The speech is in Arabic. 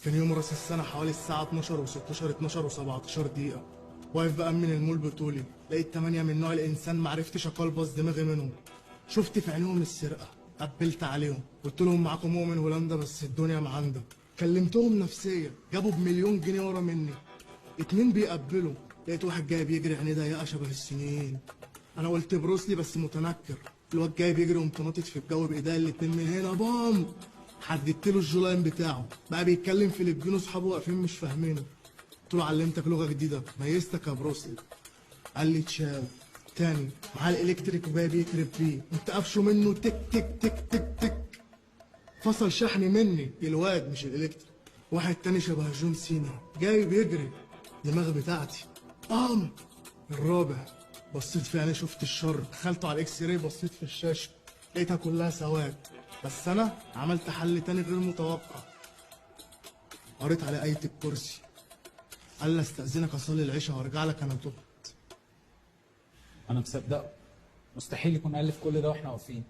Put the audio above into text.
كان يوم راس السنه حوالي الساعه 12 و16 12 و17 دقيقه. واقف بأمن المول بطولي، لقيت 8 من نوع الانسان معرفتش اقلبص دماغي منهم. شفت في عينيهم السرقه، قبلت عليهم قلت لهم معاكم مؤمن هولندا بس الدنيا معندة. كلمتهم نفسيا، جابوا بمليون جنيه ورا مني. 2 بيقبلوا، لقيت واحد جاي بيجري عينيه ضيقه شبه السنين. انا قلت بروسلي بس متنكر. الواد جاي بيجري وقمت ناطط في الجو بايديا الاتنين من هنا بام. حددت له الجولاين بتاعه، بقى بيتكلم فلبيني واصحابه واقفين مش فاهمينه. قلت له علمتك لغه جديده، ميزتك يا بروسلي. قال لي تشاو. تاني معاه الالكتريك وجاي بيكرب بيه، قمت قافشه منه تك تك تك تك تك. فصل شحن مني الواد مش الالكتريك. واحد تاني شبه جون سينا جاي بيجري، دماغ بتاعتي قام. الرابع بصيت في عينيه شفت الشر، دخلته على الاكس راي بصيت في الشاشه لقيتها كلها سواد. بس انا عملت حل تاني غير متوقع. قريت على آية الكرسي، قال لي استأذنك اصلي العشاء وارجع لك انا تبت. انا مصدقه، مستحيل يكون الف كل ده واحنا واقفين.